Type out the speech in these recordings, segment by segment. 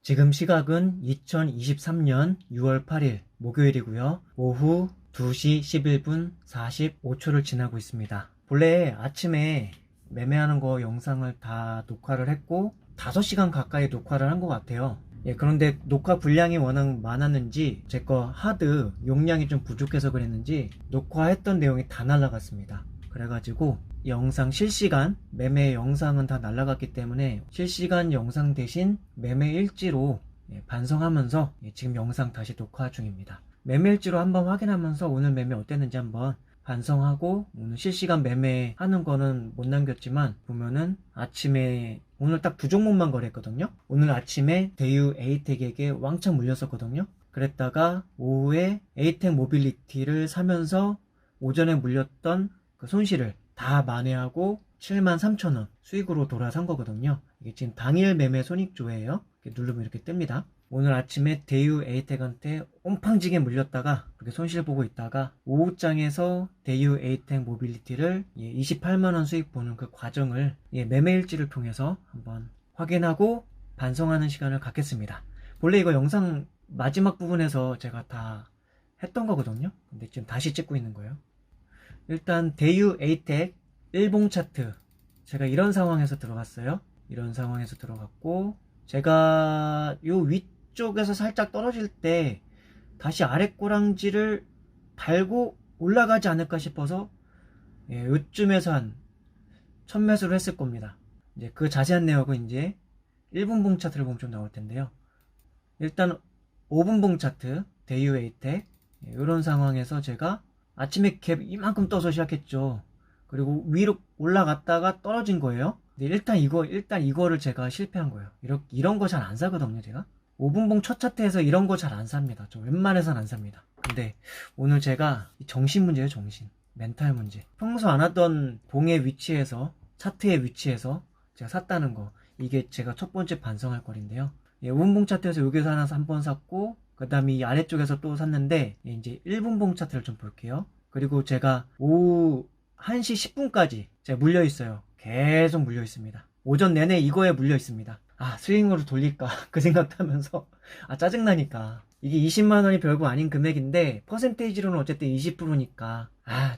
지금 시각은 2023년 6월 8일 목요일이고요. 오후 2시 11분 45초를 지나고 있습니다. 본래 아침에 매매하는 거 영상을 다 녹화를 했고 5시간 가까이 녹화를 한 것 같아요. 그런데 녹화 분량이 워낙 많았는지 제 거 하드 용량이 좀 부족해서 그랬는지 녹화했던 내용이 다 날라갔습니다. 그래가지고 영상 실시간 매매 영상은 다 날라갔기 때문에 실시간 영상 대신 매매 일지로 반성하면서 지금 영상 다시 녹화 중입니다. 매매 일지로 한번 확인하면서 오늘 매매 어땠는지 한번 반성하고, 오늘 실시간 매매하는 거는 못 남겼지만 보면은 아침에 오늘 딱 두 종목만 거래했거든요. 오늘 아침에 대유 에이텍에게 왕창 물렸었거든요. 그랬다가 오후에 에이텍 모빌리티를 사면서 오전에 물렸던 그 손실을 다 만회하고 73,000원 수익으로 돌아선 거거든요. 이게 지금 당일 매매 손익조회예요. 이렇게 누르면 이렇게 뜹니다. 오늘 아침에 대유 에이텍한테 옴팡지게 물렸다가 그렇게 손실 보고 있다가 오후장에서 대유 에이텍 모빌리티를 28만원 수익 보는 그 과정을 매매일지를 통해서 한번 확인하고 반성하는 시간을 갖겠습니다. 원래 이거 영상 마지막 부분에서 제가 다 했던 거거든요. 근데 지금 다시 찍고 있는 거예요. 일단 대유 에이텍 일봉 차트, 제가 이런 상황에서 들어갔어요. 이런 상황에서 들어갔고, 제가 요 위쪽에서 살짝 떨어질 때 다시 아래 꼬랑지를 달고 올라가지 않을까 싶어서 요쯤에서 한 1000매수를 했을 겁니다. 이제 그 자세한 내역은 이제 1분봉 차트를 보면 좀 나올 텐데요. 일단 5분봉 차트 대유 에이텍 이런 상황에서 제가 아침에 갭 이만큼 떠서 시작했죠. 그리고 위로 올라갔다가 떨어진 거예요. 근데 일단 이거를 제가 실패한 거예요. 이런 거 잘 안 사거든요, 제가. 5분봉 첫 차트에서 이런 거 잘 안 삽니다. 저 웬만해선 안 삽니다. 근데 오늘 제가 정신 문제예요, 정신. 멘탈 문제. 평소 안 하던 봉의 위치에서, 차트의 위치에서 제가 샀다는 거. 이게 제가 첫 번째 반성할 거리인데요. 5분봉 차트에서 여기서 하나 한 번 샀고, 그 다음에 이 아래쪽에서 또 샀는데, 이제 1분봉 차트를 좀 볼게요. 그리고 제가 오후 1시 10분까지 제가 물려있어요. 계속 물려있습니다. 오전 내내 이거에 물려있습니다. 스윙으로 돌릴까 그 생각도 하면서 짜증나니까. 이게 20만원이 별거 아닌 금액인데 퍼센테이지로는 어쨌든 20%니까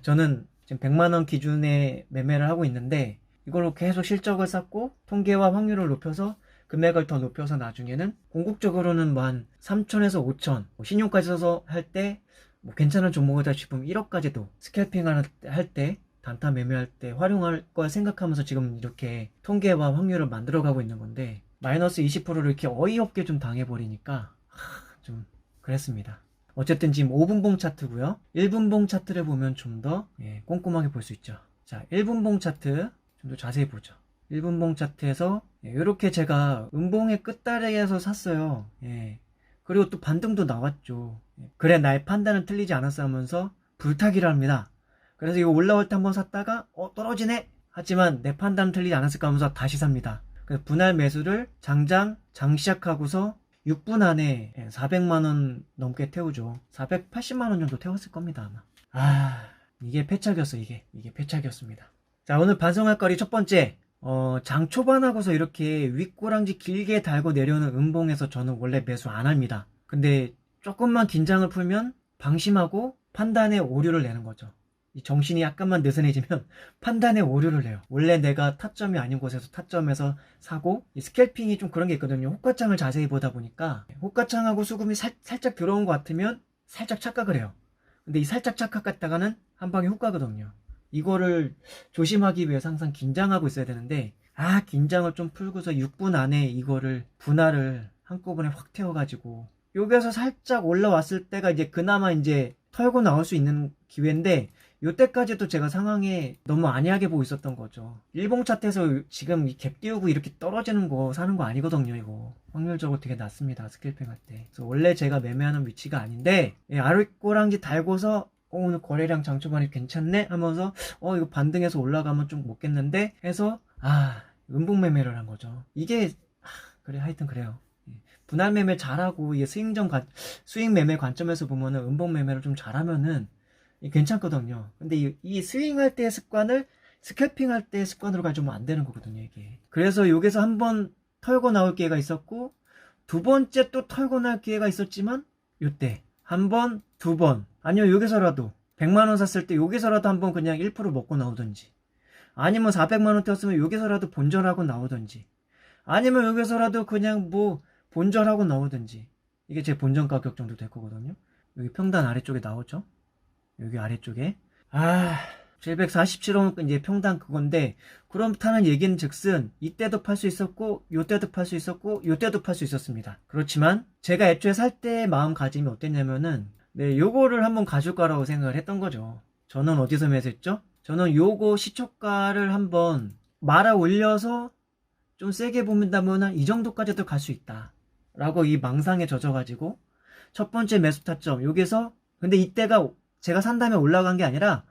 저는 지금 100만원 기준에 매매를 하고 있는데 이걸로 계속 실적을 쌓고 통계와 확률을 높여서 금액을 더 높여서 나중에는 궁극적으로는 뭐 한 3천에서 5천 신용까지 써서 할 때 뭐 괜찮은 종목이다 싶으면 1억까지도 스캘핑 할 때 단타 매매할 때 활용할 걸 생각하면서 지금 이렇게 통계와 확률을 만들어가고 있는 건데 마이너스 20%를 이렇게 어이없게 좀 당해버리니까 좀 그랬습니다. 어쨌든 지금 5분봉 차트고요. 1분봉 차트를 보면 좀 더 꼼꼼하게 볼 수 있죠. 자, 1분봉 차트 좀 더 자세히 보죠. 1분봉 차트에서 이렇게 제가 음봉의 끝다리에서 샀어요. 그리고 또 반등도 나왔죠. 그래 나의 판단은 틀리지 않았어 하면서 불타기를 합니다. 그래서 이거 올라올 때 한번 샀다가 떨어지네 하지만 내 판단은 틀리지 않았을까 하면서 다시 삽니다. 그래서 분할 매수를 장 시작하고서 6분 안에 400만원 넘게 태우죠. 480만원 정도 태웠을 겁니다 아마. 이게 패착이었어. 이게 패착이었습니다. 자, 오늘 반성할 거리 첫 번째, 장 초반하고서 이렇게 윗꼬랑지 길게 달고 내려오는 음봉에서 저는 원래 매수 안 합니다. 근데 조금만 긴장을 풀면 방심하고 판단에 오류를 내는 거죠. 이 정신이 약간만 느슨해지면 판단에 오류를 내요. 원래 내가 타점이 아닌 곳에서 타점에서 사고, 이 스캘핑이 좀 그런 게 있거든요. 호가창을 자세히 보다 보니까 호가창하고 수급이 살짝 들어온 것 같으면 살짝 착각을 해요. 근데 이 살짝 착각했다가는 한 방에 훅가거든요. 이거를 조심하기 위해서 항상 긴장하고 있어야 되는데 긴장을 좀 풀고서 6분 안에 이거를 분할을 한꺼번에 확 태워가지고 여기서 살짝 올라왔을 때가 이제 그나마 이제 털고 나올 수 있는 기회인데 요때까지도 제가 상황에 너무 안이하게 보고 있었던 거죠. 일봉 차트에서 지금 이 갭 띄우고 이렇게 떨어지는 거 사는 거 아니거든요. 이거 확률적으로 되게 낮습니다. 스캘핑 할 때. 그래서 원래 제가 매매하는 위치가 아닌데 아랫꼬랑지 달고서 오늘 거래량 장초반이 괜찮네 하면서 이거 반등해서 올라가면 좀 먹겠는데 해서 음봉 매매를 한 거죠. 이게 그래 하여튼 그래요. 분할 매매 잘하고 수익 매매 관점에서 보면은 음봉 매매를 좀 잘하면은 괜찮거든요. 근데 이 스윙할 때의 습관을 스캘핑 할 때의 습관으로 가지면 안 되는 거거든요, 이게. 그래서 여기서 한번 털고 나올 기회가 있었고 두 번째 또 털고 날 기회가 있었지만 요때 한 번, 두 번, 아니면 여기서라도 100만원 샀을 때 여기서라도 한번 그냥 1% 먹고 나오든지, 아니면 400만원 떼었으면 여기서라도 본전하고 나오든지, 아니면 여기서라도 그냥 뭐 본전하고 나오든지. 이게 제 본전 가격 정도 될 거거든요. 여기 평단 아래쪽에 나오죠. 여기 아래쪽에 747원 이제 평단 그건데, 그렇다는 얘기는 즉슨 이때도 팔 수 있었고 요때도 팔 수 있었고 요때도 팔 수 있었습니다. 그렇지만 제가 애초에 살 때의 마음가짐이 어땠냐면은, 네, 요거를 한번 가줄 거라고 생각을 했던 거죠. 저는 어디서 매수했죠? 저는 요거 시초가를 한번 말아 올려서 좀 세게 본다면 이 정도까지도 갈 수 있다 라고 이 망상에 젖어가지고 첫 번째 매수 타점 여기서, 근데 이때가 제가 산 다음에 올라간 게 아니라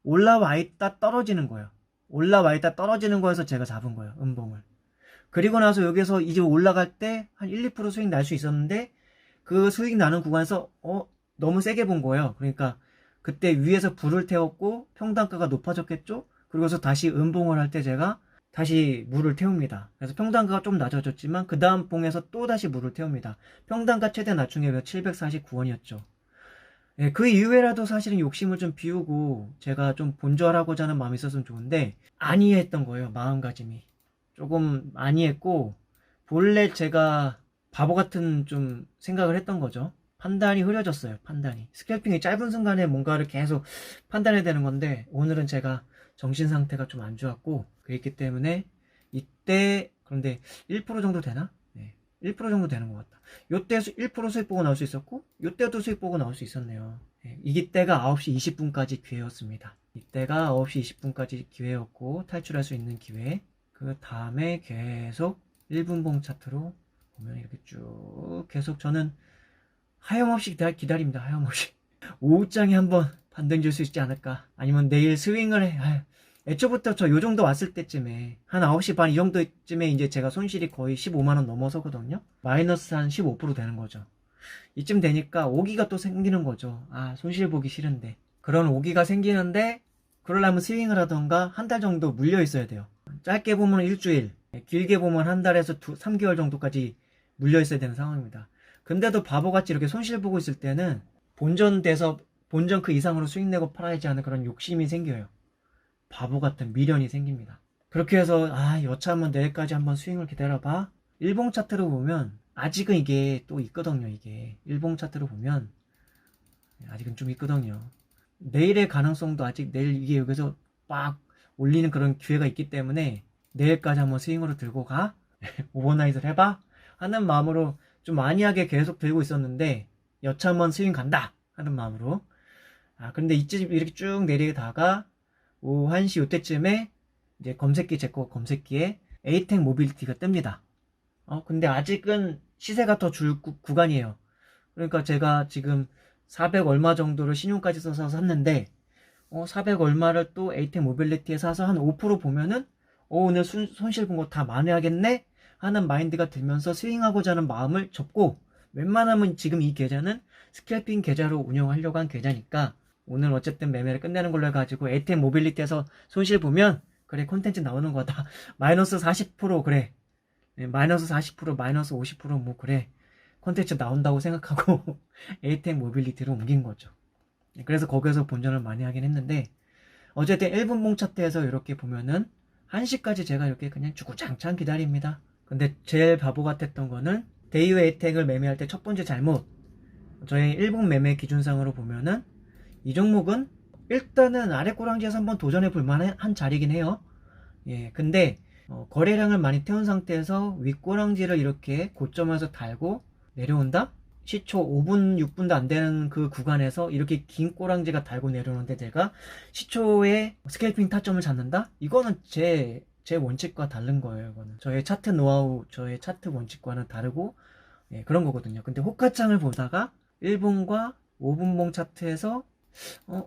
올라와 있다 떨어지는 거예요. 올라와 있다 떨어지는 거에서 제가 잡은 거예요, 음봉을. 그리고 나서 여기서 이제 올라갈 때 한 1, 2% 수익 날 수 있었는데, 그 수익 나는 구간에서 너무 세게 본 거예요. 그러니까 그때 위에서 불을 태웠고 평단가가 높아졌겠죠. 그러고서 다시 음봉을 할 때 제가 다시 물을 태웁니다. 그래서 평단가가 좀 낮아졌지만 그 다음 봉에서 또 다시 물을 태웁니다. 평단가 최대 낮춘 게 749원이었죠. 예, 그 이후에라도 사실은 욕심을 좀 비우고 제가 좀 본전하고자 하는 마음이 있었으면 좋은데, 안이했던 거예요. 마음가짐이 조금 안이했고, 본래 제가 바보 같은 좀 생각을 했던 거죠. 판단이 흐려졌어요. 판단이, 스캘핑이 짧은 순간에 뭔가를 계속 판단해야 되는 건데, 오늘은 제가 정신 상태가 좀 안 좋았고 그랬기 때문에 이때, 그런데 1% 정도 되나? 네, 1% 정도 되는 것 같다. 요때 1% 수익 보고 나올 수 있었고 요때도 수익 보고 나올 수 있었네요. 네, 이때가 9시 20분까지 기회였습니다. 이때가 9시 20분까지 기회였고 탈출할 수 있는 기회. 그 다음에 계속 1분봉 차트로 보면 이렇게 쭉 계속 저는 하염없이 기다립니다. 하염없이. 오후장에 한번 반등 줄 수 있지 않을까, 아니면 내일 스윙을 해. 애초부터 저 요정도 왔을 때쯤에 한 9시 반 이 정도쯤에 이제 제가 손실이 거의 15만원 넘어서거든요. 마이너스 한 15% 되는 거죠. 이쯤 되니까 오기가 또 생기는 거죠. 손실 보기 싫은데. 그런 오기가 생기는데, 그러려면 스윙을 하던가 한 달 정도 물려 있어야 돼요. 짧게 보면 일주일, 길게 보면 한 달에서 3개월 정도까지 물려 있어야 되는 상황입니다. 근데도 바보같이 이렇게 손실 보고 있을 때는 본전 돼서 본전 그 이상으로 수익 내고 팔아야지 하는 그런 욕심이 생겨요. 바보 같은 미련이 생깁니다. 그렇게 해서 여차하면 내일까지 한번 스윙을 기다려봐. 일봉 차트로 보면 아직은 이게 또 있거든요. 이게 일봉 차트로 보면 아직은 좀 있거든요. 내일의 가능성도 아직, 내일 이게 여기서 빡 올리는 그런 기회가 있기 때문에 내일까지 한번 스윙으로 들고 가. 오버나잇을 해봐 하는 마음으로 좀 안이하게 계속 들고 있었는데, 여차하면 스윙 간다 하는 마음으로. 근데 이쯤 이렇게 쭉 내리다가 오후 1시 요때쯤에 이제 검색기, 제거 검색기에 에이텍 모빌리티가 뜹니다. 근데 아직은 시세가 더 줄 구간이에요. 그러니까 제가 지금 400 얼마 정도를 신용까지 써서 샀는데, 400 얼마를 또 에이텍 모빌리티에 사서 한 5% 보면은 오늘 손실 본 거 다 만회하겠네 하는 마인드가 들면서 스윙하고자 하는 마음을 접고, 웬만하면 지금 이 계좌는 스캘핑 계좌로 운영하려고 한 계좌니까 오늘 어쨌든 매매를 끝내는 걸로 해가지고 에이텍 모빌리티에서 손실 보면 그래, 콘텐츠 나오는 거다. 마이너스 40% 그래, 마이너스 40% 마이너스 50% 그래, 콘텐츠 나온다고 생각하고 에이텍 모빌리티로 옮긴 거죠. 그래서 거기서 본전을 많이 하긴 했는데, 어쨌든 1분봉 차트에서 이렇게 보면은 1시까지 제가 이렇게 그냥 주구장창 기다립니다. 근데 제일 바보 같았던 거는 데이웨 에이텍을 매매할 때 첫 번째 잘못, 저희 일본 매매 기준상으로 보면은 이 종목은 일단은 아래 꼬랑지에서 한번 도전해 볼 만한 자리긴 해요. 근데 거래량을 많이 태운 상태에서 윗꼬랑지를 이렇게 고점에서 달고 내려온다? 시초 5분 6분도 안 되는 그 구간에서 이렇게 긴 꼬랑지가 달고 내려오는데 제가 시초에 스캘핑 타점을 잡는다? 이거는 제 원칙과 다른 거예요. 이거는 저의 차트 노하우, 저의 차트 원칙과는 다르고 그런 거거든요. 근데 호가창을 보다가 1분과 5분봉 차트에서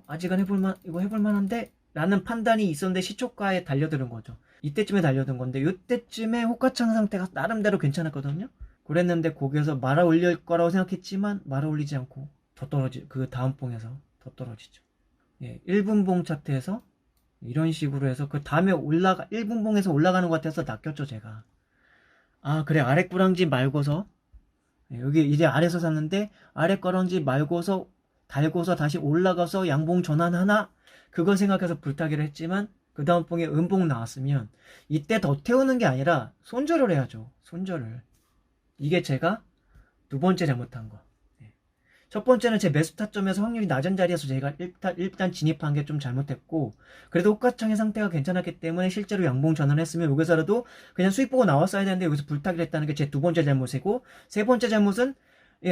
아직은 이거 해볼만한데? 라는 판단이 있었는데 시초가에 달려드는 거죠. 이때쯤에 달려든 건데, 이때쯤에 호가창 상태가 나름대로 괜찮았거든요. 그랬는데 거기에서 말아 올릴 거라고 생각했지만 말아 올리지 않고 더 그 다음 봉에서 더 떨어지죠. 1분봉 차트에서 이런 식으로 해서 그 다음에 1분봉에서 올라가는 것 같아서 낚였죠, 제가. 그래, 아랫구랑지 말고서 여기 이제 아래서 샀는데 아래 거런지 말고서 달고서 다시 올라가서 양봉 전환하나? 그걸 생각해서 불타기를 했지만 그 다음 봉에 음봉 나왔으면 이때 더 태우는 게 아니라 손절을 해야죠. 손절을. 이게 제가 두 번째 잘못한 거. 첫 번째는 제 매수 타점에서 확률이 낮은 자리에서 제가 일단 진입한 게 좀 잘못했고, 그래도 호가창의 상태가 괜찮았기 때문에 실제로 양봉 전환했으면 여기서라도 그냥 수익 보고 나왔어야 되는데 여기서 불타기를 했다는 게 제 두 번째 잘못이고, 세 번째 잘못은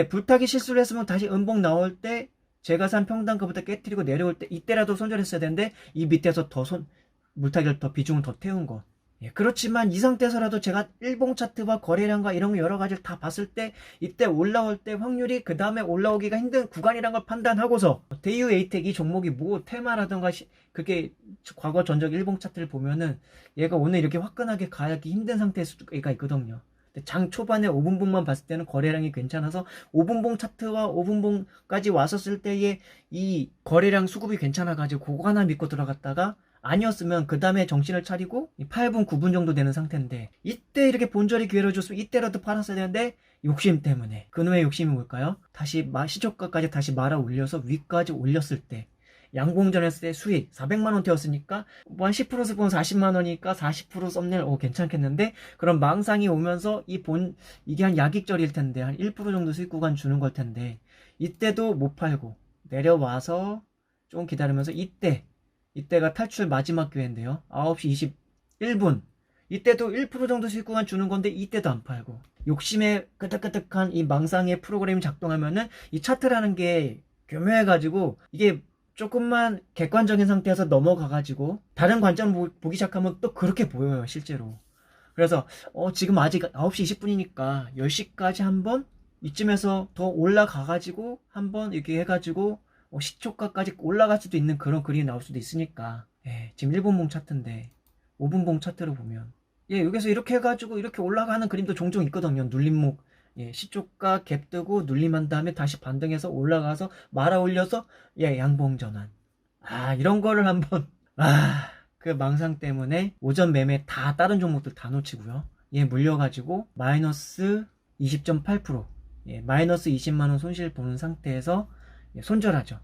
불타기 실수를 했으면 다시 음봉 나올 때 제가 산 평단가부터 깨트리고 내려올 때 이때라도 손절했어야 되는데 이 밑에서 물타기를 더 비중을 더 태운 거. 그렇지만 이 상태에서라도 제가 일봉 차트와 거래량과 이런 여러 가지를 다 봤을 때 이때 올라올 때 확률이 그 다음에 올라오기가 힘든 구간이란 걸 판단하고서 대유 에이텍 이 종목이 뭐 테마라든가 그게 과거 전적 일봉 차트를 보면은 얘가 오늘 이렇게 화끈하게 가기 힘든 상태일 수가 있거든요. 장 초반에 5분봉만 봤을 때는 거래량이 괜찮아서 5분봉 차트와 5분봉까지 왔었을 때의 이 거래량 수급이 괜찮아가지고 그거 하나 믿고 들어갔다가 아니었으면 그 다음에 정신을 차리고 8분 9분 정도 되는 상태인데 이때 이렇게 본절이 기회를 줬으면 이때라도 팔았어야 되는데 욕심 때문에. 그놈의 욕심이 뭘까요? 다시 시초가까지 다시 말아 올려서 위까지 올렸을 때 양봉전 했을 때 수익 400만원 되었으니까 뭐 한 10%서 보면 40만원이니까 40% 썸네일 괜찮겠는데, 그럼 망상이 오면서 이게 한 약익절일 텐데 한 1% 정도 수익 구간 주는 걸 텐데 이때도 못 팔고 내려와서 좀 기다리면서 이때가 탈출 마지막 기회인데요. 9시 21분. 이때도 1% 정도 수익 구간 주는 건데 이때도 안 팔고. 욕심에 끄덕끄덕한 이 망상의 프로그램이 작동하면은 이 차트라는 게 교묘해가지고 이게 조금만 객관적인 상태에서 넘어가가지고 다른 관점을 보기 시작하면 또 그렇게 보여요, 실제로. 그래서 지금 아직 9시 20분이니까 10시까지 한번 이쯤에서 더 올라가가지고 한번 이렇게 해가지고 시초가까지 올라갈 수도 있는 그런 그림이 나올 수도 있으니까. 지금 1분봉 차트인데 5분봉 차트로 보면 여기서 이렇게 해가지고 이렇게 올라가는 그림도 종종 있거든요. 눌림목 시초가 갭 뜨고 눌림한 다음에 다시 반등해서 올라가서 말아 올려서 양봉 전환. 이런 거를 한번 그 망상 때문에 오전 매매 다 다른 종목들 다 놓치고요. 물려가지고 마이너스 20.8%, 마이너스 20만원 손실 보는 상태에서 손절하죠.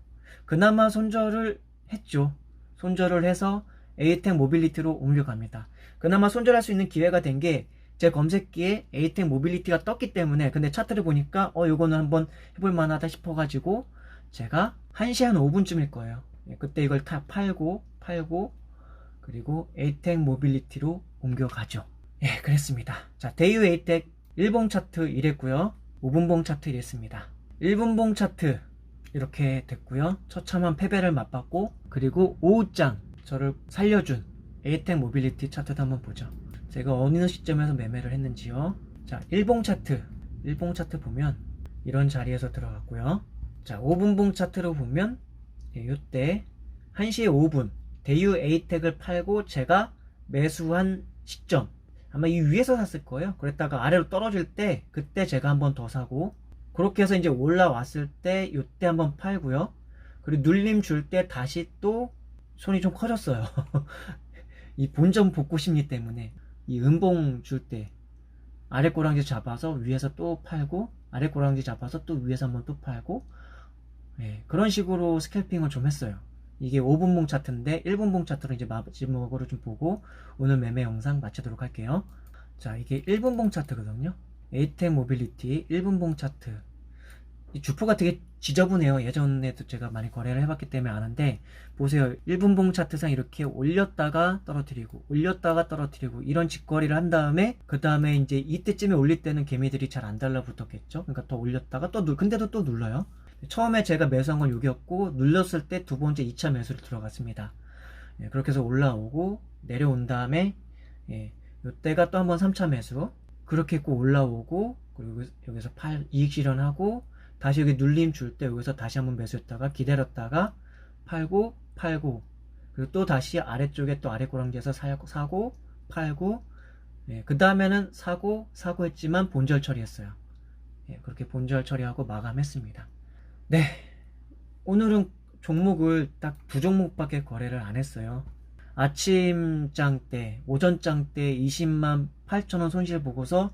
그나마 손절을 했죠. 손절을 해서 에이텍 모빌리티로 옮겨갑니다. 그나마 손절할 수 있는 기회가 된 게 제 검색기에 에이텍 모빌리티가 떴기 때문에. 근데 차트를 보니까 요거는 한번 해볼 만하다 싶어가지고 제가 1시 한 5분쯤일 거예요. 그때 이걸 다 팔고 그리고 에이텍 모빌리티로 옮겨가죠. 그랬습니다. 자, 대유 에이텍 1봉 차트 이랬고요. 5분봉 차트 이랬습니다. 1분봉 차트 이렇게 됐고요. 처참한 패배를 맛봤고, 그리고 오후장 저를 살려준 에이텍 모빌리티 차트도 한번 보죠. 제가 어느 시점에서 매매를 했는지요. 자, 1봉 차트 보면 이런 자리에서 들어갔고요. 자, 5분봉 차트로 보면 이때 1시 5분 대유 에이텍을 팔고 제가 매수한 시점 아마 이 위에서 샀을 거예요. 그랬다가 아래로 떨어질 때 그때 제가 한번 더 사고, 그렇게 해서 이제 올라왔을 때 이때 한번 팔고요. 그리고 눌림 줄 때 다시 또 손이 좀 커졌어요. 이 본전 복구 심리 때문에 이 음봉 줄 때 아래 꼬랑지 잡아서 위에서 또 팔고, 아래 꼬랑지 잡아서 또 위에서 한번 또 팔고, 그런 식으로 스캘핑을 좀 했어요. 이게 5분봉 차트인데 1분봉 차트로 이제 마지막으로 좀 보고 오늘 매매 영상 마치도록 할게요. 자, 이게 1분봉 차트거든요. 에이텍 모빌리티 1분봉 차트. 이 주포가 되게 지저분해요. 예전에도 제가 많이 거래를 해봤기 때문에 아는데, 보세요. 1분봉 차트상 이렇게 올렸다가 떨어뜨리고 올렸다가 떨어뜨리고 이런 직거리를 한 다음에 그 다음에 이제 이때쯤에 올릴 때는 개미들이 잘 안 달라붙었겠죠. 그러니까 더 올렸다가 근데도 또 눌러요. 처음에 제가 매수한 건 여기였고, 눌렀을 때 두 번째 2차 매수를 들어갔습니다. 그렇게 해서 올라오고 내려온 다음에 이때가 또 한번 3차 매수, 그렇게 했고 올라오고, 그리고 여기서 이익 실현하고 다시 여기 눌림 줄 때 여기서 다시 한번 매수했다가 기다렸다가 팔고 그리고 또 다시 아래쪽에 또 아래 꼬랑지에서 사고 팔고, 그 다음에는 사고 했지만 본절 처리했어요. 그렇게 본절 처리하고 마감했습니다. 오늘은 종목을 딱 두 종목밖에 거래를 안 했어요. 아침장 때, 오전장 때 20만 8천원 손실 보고서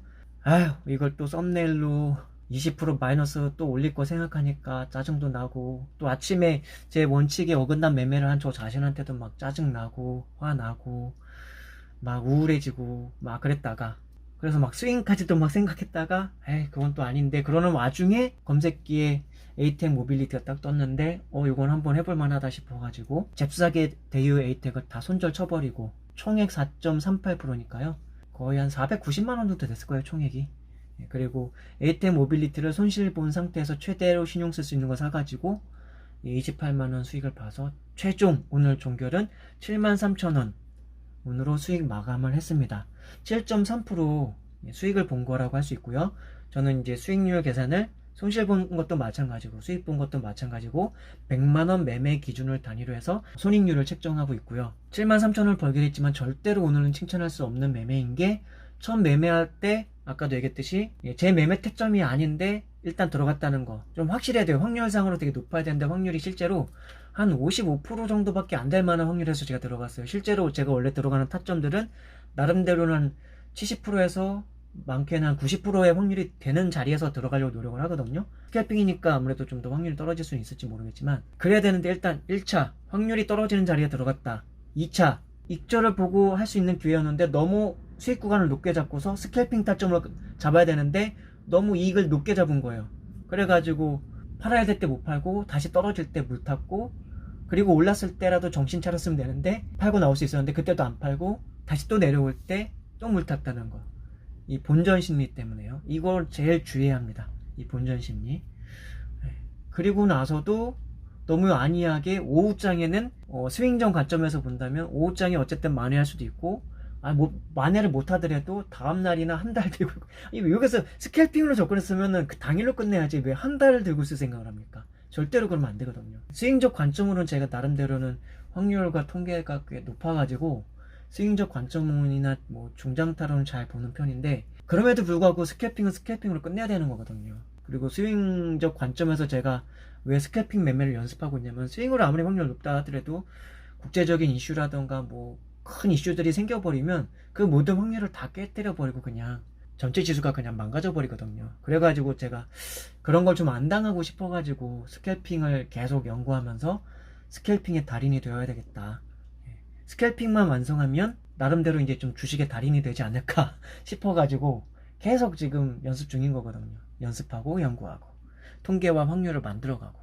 이걸 또 썸네일로 20% 마이너스 또 올릴 거 생각하니까 짜증도 나고, 또 아침에 제 원칙에 어긋난 매매를 한 저 자신한테도 막 짜증나고 화나고 막 우울해지고 막 그랬다가, 그래서 막 스윙까지도 막 생각했다가 에이 그건 또 아닌데, 그러는 와중에 검색기에 에이텍 모빌리티가 딱 떴는데 이건 한번 해볼 만하다 싶어가지고 잽싸게 대유 에이텍을 다 손절 쳐버리고, 총액 4.38%니까요 거의 한 490만원 정도 됐을 거예요, 총액이. 그리고 에이텍 모빌리티를 손실 본 상태에서 최대로 신용 쓸 수 있는 거 사가지고 28만원 수익을 봐서 최종 오늘 종결은 73,000원 운으로 수익 마감을 했습니다. 7.3% 수익을 본 거라고 할 수 있고요. 저는 이제 수익률 계산을 손실 본 것도 마찬가지고 수익 본 것도 마찬가지고 100만원 매매 기준을 단위로 해서 손익률을 책정하고 있고요. 73,000원을 벌게 됐지만 절대로 오늘은 칭찬할 수 없는 매매인 게, 처음 매매할 때 아까도 얘기했듯이 제 매매 태점이 아닌데 일단 들어갔다는 거 좀 확실해야 돼요. 확률상으로 되게 높아야 되는데 확률이 실제로 한 55% 정도밖에 안 될 만한 확률에서 제가 들어갔어요. 실제로 제가 원래 들어가는 타점들은 나름대로는 70%에서 많게는 한 90%의 확률이 되는 자리에서 들어가려고 노력을 하거든요. 스캘핑이니까 아무래도 좀 더 확률이 떨어질 수는 있을지 모르겠지만, 그래야 되는데 일단 1차 확률이 떨어지는 자리에 들어갔다. 2차 익절을 보고 할 수 있는 기회였는데 너무 수익 구간을 높게 잡고서 스캘핑 타점을 잡아야 되는데 너무 이익을 높게 잡은 거예요. 그래가지고 팔아야 될 때 못 팔고, 다시 떨어질 때 물 탔고, 그리고 올랐을 때라도 정신 차렸으면 되는데 팔고 나올 수 있었는데 그때도 안 팔고 다시 또 내려올 때 또 물 탔다는 거. 이 본전 심리 때문에요. 이걸 제일 주의해야 합니다. 이 본전 심리. 그리고 나서도 너무 안이하게 오후장에는 스윙전 관점에서 본다면 오후장에 어쨌든 만회할 수도 있고, 만회를 못하더라도 다음날이나 한 달 들고, 여기서 스캘핑으로 접근했으면 그 당일로 끝내야지 왜 한 달을 들고 있을 생각을 합니까? 절대로 그러면 안 되거든요. 스윙적 관점으로는 제가 나름대로는 확률과 통계가 꽤 높아가지고 스윙적 관점이나 뭐 중장타로는 잘 보는 편인데, 그럼에도 불구하고 스캘핑은 스캘핑으로 끝내야 되는 거거든요. 그리고 스윙적 관점에서 제가 왜 스캘핑 매매를 연습하고 있냐면, 스윙으로 아무리 확률 높다 하더라도 국제적인 이슈라던가 뭐 큰 이슈들이 생겨버리면 그 모든 확률을 다 깨뜨려버리고 그냥 전체 지수가 그냥 망가져버리거든요. 그래가지고 제가 그런 걸 좀 안 당하고 싶어가지고 스캘핑을 계속 연구하면서 스캘핑의 달인이 되어야 되겠다. 스캘핑만 완성하면 나름대로 이제 좀 주식의 달인이 되지 않을까 싶어가지고 계속 지금 연습 중인 거거든요. 연습하고 연구하고 통계와 확률을 만들어가고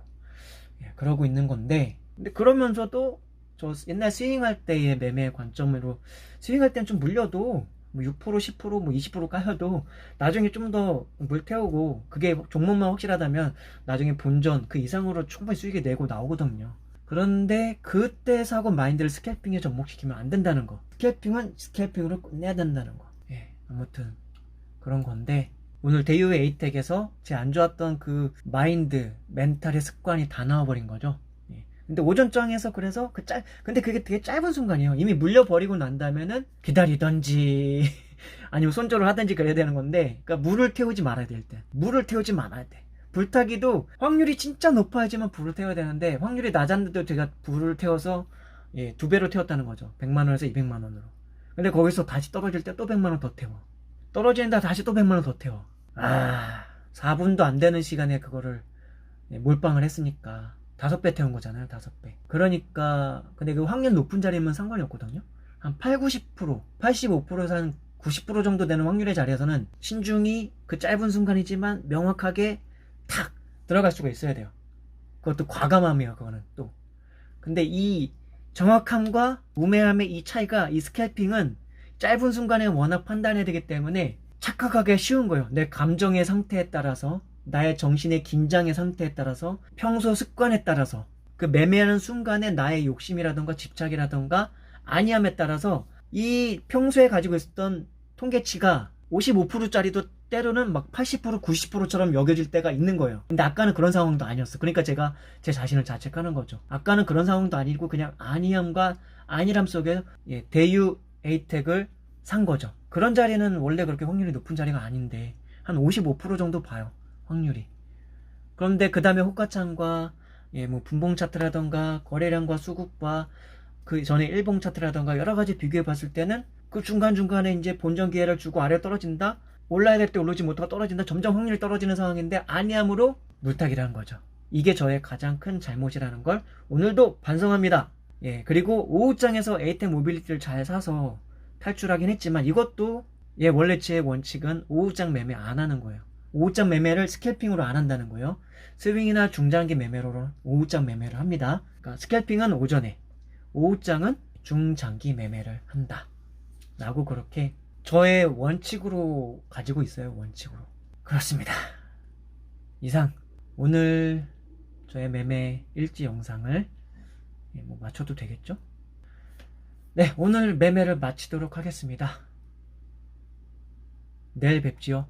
그러고 있는 건데, 근데 그러면서도 저 옛날 스윙할 때의 매매 관점으로, 스윙할 때는 좀 물려도 뭐 6%, 10%, 뭐 20% 까여도 나중에 좀 더 물 태우고, 그게 종목만 확실하다면 나중에 본전 그 이상으로 충분히 수익이 내고 나오거든요. 그런데 그때 사고 마인드를 스캘핑에 접목시키면 안 된다는 거. 스캘핑은 스캘핑으로 끝내야 된다는 거. 아무튼 그런 건데, 오늘 대유 에이텍에서 제 안 좋았던 그 마인드, 멘탈의 습관이 다 나와버린 거죠. 근데 오전장에서 그래서 근데 그게 되게 짧은 순간이에요. 이미 물려버리고 난 다음에는 기다리던지 아니면 손절을 하든지 그래야 되는 건데, 그러니까 물을 태우지 말아야 될 때. 물을 태우지 말아야 돼. 불타기도 확률이 진짜 높아야지만 불을 태워야 되는데, 확률이 낮았는데도 제가 불을 태워서 2배로 태웠다는 거죠. 100만원에서 200만원으로. 근데 거기서 다시 떨어질 때 또 100만원 더 태워. 떨어지는데 다시 또 100만원 더 태워. 4분도 안 되는 시간에 그거를 몰빵을 했으니까 5배 태운 거잖아요. 5배. 그러니까 근데 그 확률 높은 자리면 상관이 없거든요. 한 8, 90%, 85%에서 한 90% 정도 되는 확률의 자리에서는 신중히 그 짧은 순간이지만 명확하게 탁 들어갈 수가 있어야 돼요. 그것도 과감함이에요. 그거는 또. 근데 이 정확함과 우매함의 이 차이가, 이 스캘핑은 짧은 순간에 워낙 판단해야 되기 때문에 착각하기 쉬운 거예요. 내 감정의 상태에 따라서, 나의 정신의 긴장의 상태에 따라서, 평소 습관에 따라서, 그 매매하는 순간에 나의 욕심이라던가 집착이라던가 안이함에 따라서 이 평소에 가지고 있었던 통계치가 55%짜리도 때로는 막 80%, 90%처럼 여겨질 때가 있는 거예요. 근데 아까는 그런 상황도 아니었어. 그러니까 제가 제 자신을 자책하는 거죠. 아까는 그런 상황도 아니고 그냥 안이함과 안일함 속에 대유 에이텍을 산 거죠. 그런 자리는 원래 그렇게 확률이 높은 자리가 아닌데 한 55% 정도 봐요, 확률이. 그런데 그 다음에 호가창과 뭐 분봉 차트라던가 거래량과 수급과 그 전에 일봉 차트라던가 여러 가지 비교해 봤을 때는 그 중간중간에 이제 본전 기회를 주고 아래 떨어진다? 올라야 될 때 오르지 못하고 떨어진다. 점점 확률이 떨어지는 상황인데 아니함으로 물타기를 한 거죠. 이게 저의 가장 큰 잘못이라는 걸 오늘도 반성합니다. 예, 그리고 오후장에서 에이텍 모빌리티를 잘 사서 탈출하긴 했지만 이것도 원래 제 원칙은 오후장 매매 안 하는 거예요. 오후장 매매를 스캘핑으로 안 한다는 거예요. 스윙이나 중장기 매매로 오후장 매매를 합니다. 그러니까 스캘핑은 오전에, 오후장은 중장기 매매를 한다 라고 그렇게 저의 원칙으로 가지고 있어요. 원칙으로. 그렇습니다. 이상 오늘 저의 매매 일지 영상을 맞춰도 되겠죠? 네, 오늘 매매를 마치도록 하겠습니다. 내일 뵙지요.